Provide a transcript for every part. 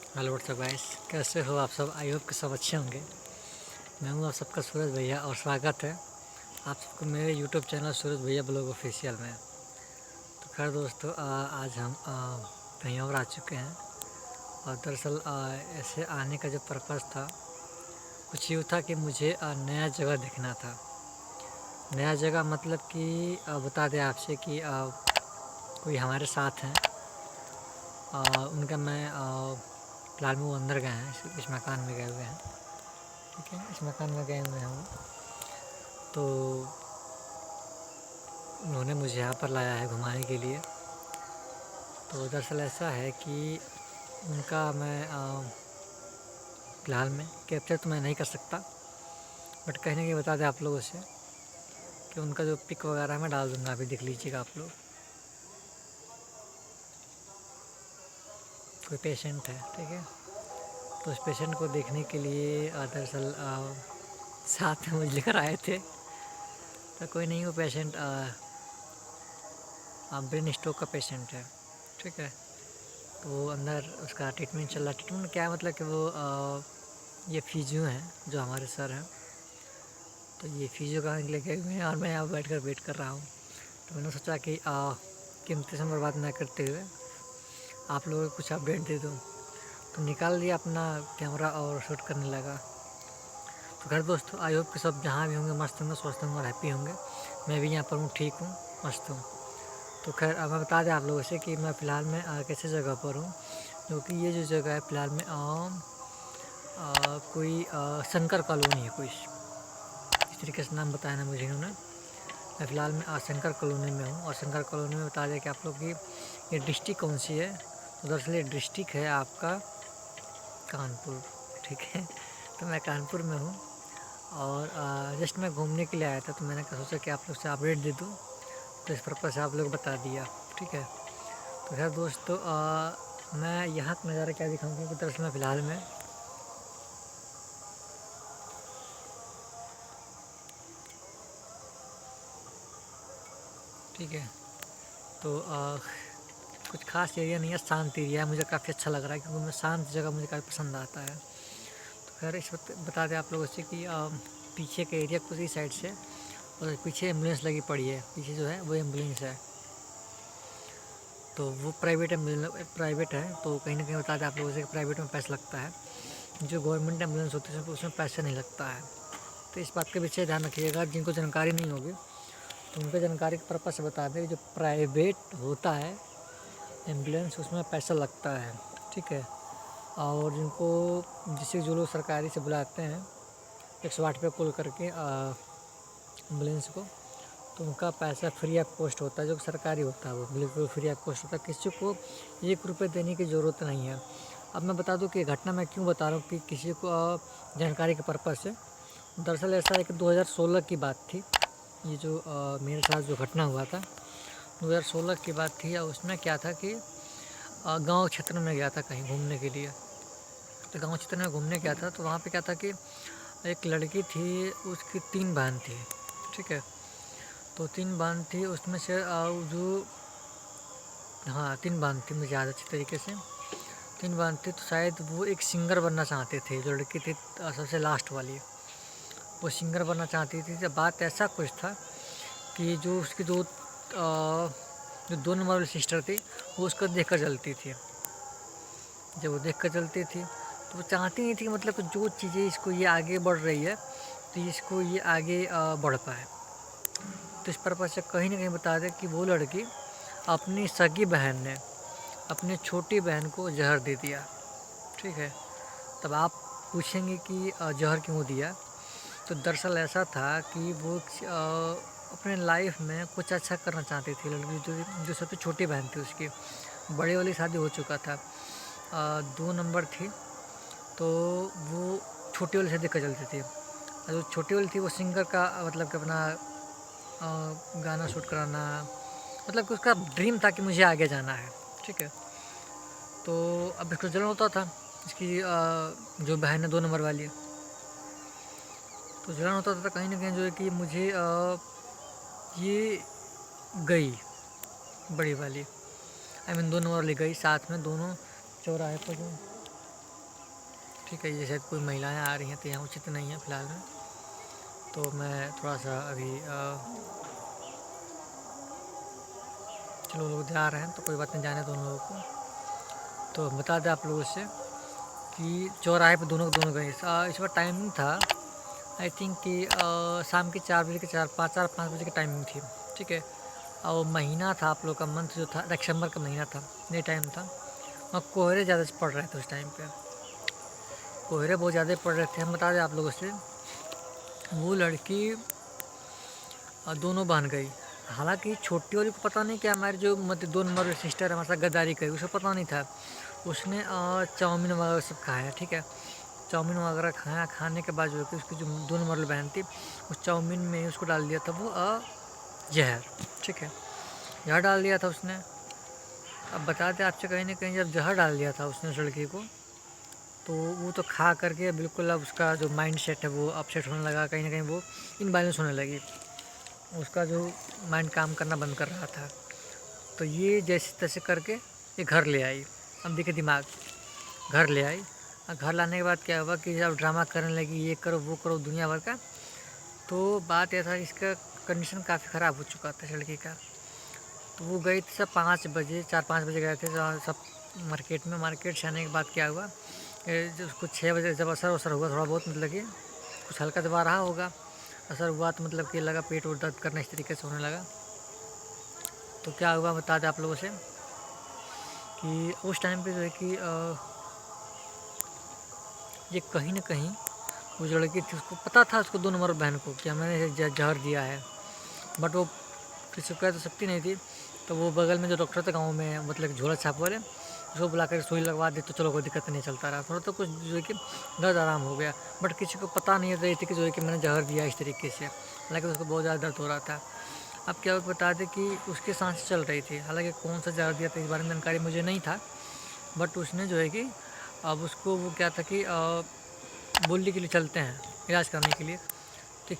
Hello what's up guys, कैसे हो आप सब? आई होप कि सब अच्छे होंगे। मैं हूँ आप सबका सूरज भैया और स्वागत है आप सबको मेरे यूट्यूब चैनल सूरज भैया ब्लॉग ऑफिशियल में। तो खैर दोस्तों, आज हम कहीं और आ चुके हैं। और दरअसल ऐसे आने का जो पर्पज़ था कुछ यूँ था कि मुझे नया जगह देखना था। नया जगह मतलब कि बता दें आपसे कि कोई हमारे साथ हैं, उनका मैं फिलहाल में वो अंदर गए हैं, इस मकान में गए हुए हैं। ठीक है, इस मकान में गए हुए हैं वो। तो उन्होंने मुझे यहाँ पर लाया है घुमाने के लिए। तो दरअसल ऐसा है कि उनका मैं फ़िलहाल में कैप्चर तो मैं नहीं कर सकता, बट कहीं ना कहीं बता दें आप लोगों से कि उनका जो पिक वगैरह मैं डाल दूँगा, अभी देख लीजिएगा आप लोग। कोई पेशेंट है, ठीक है। तो उस पेशेंट को देखने के लिए दरअसल साथ में मुझे लेकर आए थे। तो कोई नहीं, वो पेशेंट ब्रेन स्ट्रोक का पेशेंट है, ठीक है। तो वो अंदर उसका ट्रीटमेंट चल रहा है। ट्रीटमेंट क्या है, मतलब कि वो ये फिजियो हैं जो हमारे सर हैं। तो ये फिजियो कहाँ लेके हुए हैं और मैं यहाँ बैठ कर वेट कर रहा हूँ। तो मैंने सोचा कि कीमती समय बर्बाद ना करते हुए आप लोगों को कुछ अपडेट दे दूँ। तो निकाल दिया अपना कैमरा और शूट करने लगा। तो खैर दोस्तों, आई होप कि सब जहाँ भी होंगे मस्त होंगे, स्वस्थ होंगे और हैप्पी होंगे। मैं भी यहाँ पर हूँ, ठीक हूँ, मस्त हूँ। तो खैर अब मैं बता दें आप लोगों से कि मैं फ़िलहाल में कैसे जगह पर हूँ। जो कि ये जो जगह है फ़िलहाल में कोई शंकर कॉलोनी है, कोई इस तरीके से नाम बताया ना मुझे इन्होंने। मैं फ़िलहाल में शंकर कॉलोनी में हूँ। और शंकर कॉलोनी में बता दें कि आप लोग की ये डिस्ट्रिक्ट कौन सी है। तो दरअसल ये डिस्ट्रिक्ट है आपका कानपुर, ठीक है। तो मैं कानपुर में हूँ और जस्ट मैं घूमने के लिए आया था। तो मैंने सोचा कि आप लोग से अपडेट दे दूँ, तो इस पर्पज़ से आप लोग बता दिया, ठीक है। तो खैर दोस्तों, मैं यहाँ का नज़ारा क्या दिखाऊँ, क्योंकि दरअसल मैं फ़िलहाल में ठीक है। तो कुछ खास एरिया नहीं है, शांत एरिया है। मुझे काफ़ी अच्छा लग रहा है क्योंकि मैं शांत जगह मुझे काफ़ी पसंद आता है। तो खैर इस वक्त बता दें आप लोगों से कि पीछे का एरिया कुछ इस साइड से, और पीछे एम्बुलेंस लगी पड़ी है। पीछे जो है वो एम्बुलेंस है, तो वो प्राइवेट एम्बुलेंस प्राइवेट है। तो कहीं ना कहीं बता दें आप लोगों से कि प्राइवेट में पैसा लगता है। जो गवर्नमेंट एम्बुलेंस होती है उसमें पैसा नहीं लगता है। तो इस बात का विशेष ध्यान रखिएगा। जिनको जानकारी नहीं होगी तो उनके जानकारी के पर्पज़ से बता दें, जो प्राइवेट होता है एम्बुलेंस उसमें पैसा लगता है, ठीक है। और जिनको जिसे जो लोग सरकारी से बुलाते हैं 108 पे कॉल करके एम्बुलेंस को, तो उनका पैसा फ्री ऑफ कॉस्ट होता है। जो सरकारी होता है वो बिल्कुल फ्री ऑफ कॉस्ट होता है। किसी को 1 रुपये देने की ज़रूरत नहीं है। अब मैं बता दूं कि घटना मैं क्यों बता रहा हूँ कि किसी को जानकारी के पर्पज़ से। दरअसल ऐसा है कि 2016 की बात थी। ये जो मेरे साथ जो घटना हुआ था 2016 की बात थी। और उसमें क्या था कि गांव क्षेत्र में गया था कहीं घूमने के लिए। तो गांव क्षेत्र में घूमने गया था, तो वहाँ पे क्या था कि एक लड़की थी, उसकी 3 बहन थी, ठीक है। तो 3 बहन थी, उसमें से जो हाँ 3 बहन थी, मुझे याद अच्छी तरीके से 3 बहन थी। तो शायद वो एक सिंगर बनना चाहते थे। जो लड़की थी सबसे लास्ट वाली, वो सिंगर बनना चाहती थी। जब बात ऐसा कुछ था कि जो उसकी जो 2 नंबर वाली सिस्टर थी वो उसको देख कर चलती थी। जब वो देख कर चलती थी तो वो चाहती नहीं थी कि मतलब कि जो चीज़ें इसको ये आगे बढ़ रही है तो इसको ये आगे बढ़ पाए। तो इस पर्पज़ से कहीं ना कहीं बता दें कि वो लड़की अपनी सगी बहन ने अपनी छोटी बहन को जहर दे दिया, ठीक है। तब आप पूछेंगे कि जहर क्यों दिया। तो दरअसल ऐसा था कि वो अपने लाइफ में कुछ अच्छा करना चाहती थी लड़की। जो सबसे छोटी बहन थी, उसकी बड़े वाली शादी हो चुका था, 2 नंबर थी। तो वो छोटी वाली शादी कर चलती थी। और जो छोटी वाली थी वो सिंगर का मतलब कि अपना गाना शूट कराना, मतलब कि उसका ड्रीम था कि मुझे आगे जाना है, ठीक है। तो अब इसको जलन होता था, इसकी जो बहन है 2 नंबर वाली, तो जलन होता था कहीं ना कहीं जो है कि मुझे ये गई बड़ी वाली, आई मीन 2 नंबर वाली गई साथ में दोनों चौराहे पर जो ठीक है। ये शायद कोई महिलाएं आ रही हैं तो यहाँ उचित नहीं है फ़िलहाल में, तो मैं थोड़ा सा अभी चलो लोग जा रहे हैं तो कोई बात नहीं, जाने दो उन लोगों को। तो बता दें आप लोगों से कि चौराहे पे दोनों गए। इस बार टाइमिंग था आई थिंक कि शाम के 4 बजे के 4-5 बजे की टाइमिंग थी, ठीक है। और महीना था आप लोग का, मंथ जो था दिसंबर का महीना था, ये टाइम था। और कोहरे ज़्यादा पड़ रहे थे उस टाइम पे, कोहरे बहुत ज़्यादा पड़ रहे थे। हम बता दें आप लोगों से, वो लड़की दोनों बहन गई। हालांकि छोटी वाली को पता नहीं कि हमारे जो मतलब 2 नंबर सिस्टर हमारे साथ गद्दारी करी, उसे पता नहीं था। उसने चाउमीन वगैरह सब खाया, ठीक है। चाउमीन वगैरह खाया, खाने के बाद जो है कि उसकी जो 2 नंबर वाली बहन थी, उस चाउमीन में उसको डाल दिया था वो जहर, ठीक है। जहर डाल दिया था उसने। अब बता दें आपसे, कहीं ना कहीं जब जहर डाल दिया था उसने उस लड़की को, तो वो तो खा करके बिल्कुल अब उसका जो माइंड सेट है वो अपसेट होने लगा, कहीं ना कहीं वो इनबैलेंस होने लगी, उसका जो माइंड काम करना बंद कर रहा था। तो ये जैसे तैसे करके ये घर ले आई। अब देखिए दिमाग, घर ले आई। और घर लाने के बाद क्या हुआ कि जब ड्रामा करने लगी, ये करो वो करो दुनिया भर का। तो बात यह था, इसका कंडीशन काफ़ी ख़राब हो चुका था लड़की का। तो वो गई थी सब 5 बजे, 4-5 बजे गए थे सब मार्केट में। मार्केट से आने के बाद क्या हुआ, कुछ 6 बजे जब असर हुआ थोड़ा बहुत, मतलब कि कुछ हल्का दबा रहा होगा, असर हुआ तो मतलब कि लगा पेट और दर्द करना, इस तरीके से होने लगा। तो क्या हुआ बता दें आप लोगों से कि उस टाइम पे जो है कि ये कहीं ना कहीं वो जो लड़की थी उसको पता था, उसको 2 नंबर बहन को, कि मैंने जहर दिया है, बट वो किसी को कह तो सकती नहीं थी। तो वो बगल में जो डॉक्टर थे गाँव में, मतलब झोला छाप वाले, उसको बुला कर सुई लगवा दी तो चलो कोई दिक्कत नहीं, चलता रहा थोड़ा। तो कुछ जो है कि दर्द आराम हो गया, बट किसी को पता नहीं रही थी कि जो है कि मैंने जहर दिया इस तरीके से। हालांकि उसको बहुत ज़्यादा दर्द हो रहा था। अब क्या बता दें कि उसकी सांस चल रही थी, हालांकि कौन सा जहर दिया था इस बारे में जानकारी मुझे नहीं था, बट उसने जो है कि अब उसको वो क्या था कि बोलने के लिए चलते हैं इलाज करने के लिए। तो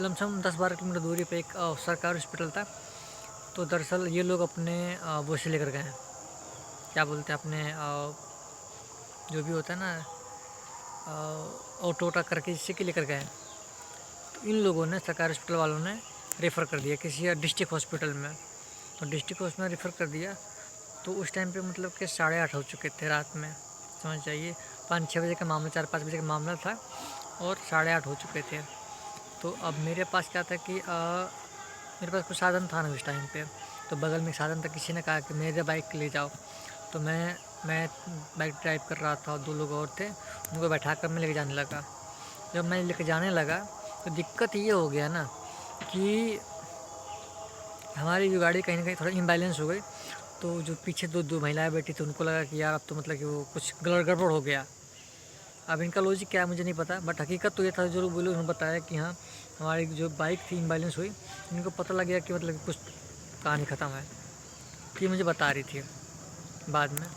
लमसम 10-12 किलोमीटर दूरी पे एक सरकारी हॉस्पिटल था। तो दरअसल ये लोग अपने वो से लेकर गए हैं, क्या बोलते हैं अपने जो भी होता है ना ऑटो करके जिससे के लेकर गए हैं। तो इन लोगों ने, सरकारी हॉस्पिटल वालों ने रेफ़र कर दिया किसी डिस्ट्रिक्ट हॉस्पिटल में। तो डिस्ट्रिक्ट हॉस्पिटल में रेफ़र कर दिया। तो उस टाइम पे मतलब कि 8:30 हो चुके थे रात में, समझ जाइए। 5-6 बजे का मामला, 4-5 बजे का मामला था और 8:30 हो चुके थे। तो अब मेरे पास क्या था कि मेरे पास कुछ साधन था ना उस टाइम पे। तो बगल में साधन था, किसी ने कहा कि मेरे बाइक ले जाओ। तो मैं बाइक ड्राइव कर रहा था और 2 लोग और थे, उनको बैठा कर मैं लेके जाने लगा। जब मैं लेके जाने लगा तो दिक्कत ये हो गया ना कि हमारी जो गाड़ी कहीं ना कहीं थोड़ा इम्बैलेंस हो गई। तो जो पीछे दो महिलाएं बैठी थी उनको लगा कि यार अब तो मतलब कि वो कुछ गड़बड़ हो गया। अब इनका लॉजिक क्या है मुझे नहीं पता, बट हकीकत तो ये था, जो लोग बोले उन्होंने बताया कि हाँ हमारी जो बाइक थी इम्बैलेंस हुई। इनको पता लग गया कि मतलब कि कुछ कहानी ख़त्म है, कि मुझे बता रही थी बाद में।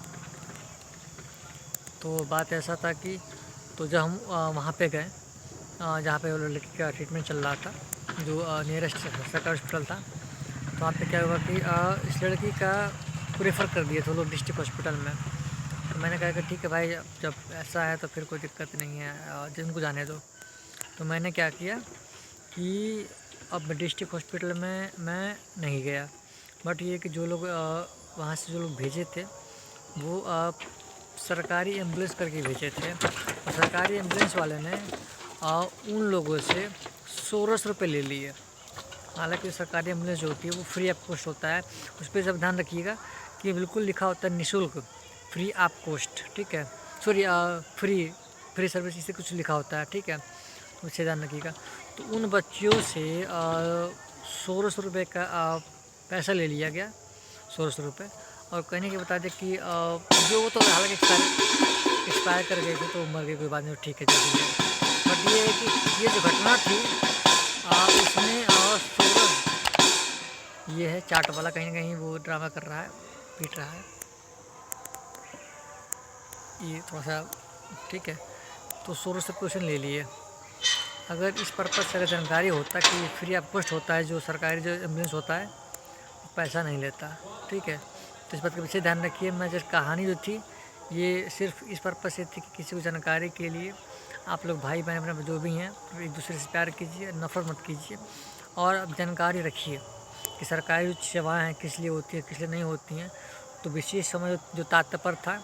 तो बात ऐसा था कि तो जब हम वहाँ पे गए जहाँ पे वो लड़की का ट्रीटमेंट चल रहा था, जो नियरेस्ट सरकारी हॉस्पिटल था। तो वहाँ पे क्या हुआ कि इस लड़की का रेफ़र कर दिए थे लोग डिस्ट्रिक्ट हॉस्पिटल में। तो मैंने कहा कि ठीक है भाई, जब ऐसा है तो फिर कोई दिक्कत नहीं है, जिनको जाने दो। तो मैंने क्या किया कि अब डिस्ट्रिक्ट हॉस्पिटल में मैं नहीं गया, बट ये कि जो लोग वहाँ से जो लोग भेजे थे वो सरकारी एम्बुलेंस करके भेजे थे। और सरकारी एम्बुलेंस वाले ने उन लोगों से 1600 रुपये ले लिए। हालांकि सरकारी एम्बुलेंस जो होती है वो फ्री ऑफ कॉस्ट होता है। उस पर सब ध्यान रखिएगा कि बिल्कुल लिखा होता है निःशुल्क, फ्री ऑफ कॉस्ट, ठीक है। सॉरी फ्री सर्विस इसे कुछ लिखा होता है, ठीक है, उससे ध्यान रखिएगा। तो उन बच्चियों से 1600 रुपये का पैसा ले लिया गया, 1600 रुपये। और कहने की बता दें कि जो वो तो हालांकि एक्सपायर कर गए थे तो मर गए, कोई बात नहीं, ठीक है चलिए। बट ये है कि ये जो घटना थी उसमें 16 ये है चाट वाला, कहीं ना कहीं वो ड्रामा कर रहा है, पीट रहा है, ये थोड़ा सा, ठीक है। तो 1600 क्वेश्चन ले लिए। अगर इस पर्पज़ से अगर जानकारी होता कि फ्री ऑफ कॉस्ट होता है, जो सरकारी जो एम्बुलेंस होता है पैसा नहीं लेता, ठीक है। तो इस बात के पीछे ध्यान रखिए। मैं जैसे कहानी जो थी ये सिर्फ इस पर्पज़ से थी कि किसी को जानकारी के लिए आप लोग भाई बहन अपने जो भी हैं एक दूसरे से प्यार कीजिए, नफ़रत मत कीजिए और अब जानकारी रखिए कि सरकारी जो सेवाएँ हैं किस लिए होती हैं किस लिए नहीं होती हैं। तो विशेष समय जो तात्पर्य था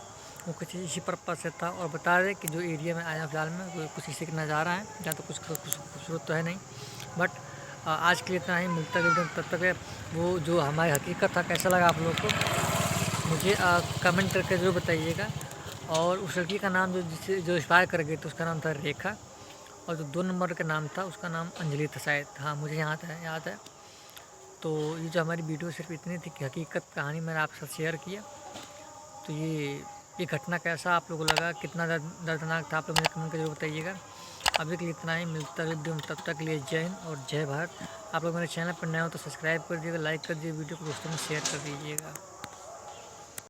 वो कुछ इसी पर्पज़ से था। और बता दें कि जो एरिया में आया फ़िलहाल में वो कुछ इसी का नज़ारा है, ज़्यादा तो कुछ खूबसूरत तो है नहीं। बट आज के लिए इतना ही, मिलता जुलता तब तक है। वो जो हमारी हकीकत था कैसा लगा आप लोग को मुझे कमेंट करके ज़रूर बताइएगा। और उस लड़की का नाम जो एक्सपायर कर गई थी उसका नाम था रेखा, और जो 2 नंबर का नाम था उसका नाम अंजलि था शायद, हाँ मुझे याद है। तो ये जो हमारी वीडियो सिर्फ इतनी थी कि हकीकत कहानी मैंने आपके साथ शेयर किया। तो ये घटना कैसा आप लोगों को लगा, कितना दर्दनाक था, आप लोग मुझे कमेंट करके बताइएगा। अभी के लिए इतना ही, मिलता है वीडियो में, तब तक के लिए जय हिंद और जय भारत। आप लोग मेरे चैनल पर नए हो तो सब्सक्राइब कर दीजिएगा, लाइक कर दीजिए, वीडियो को दोस्तों में शेयर कर दीजिएगा।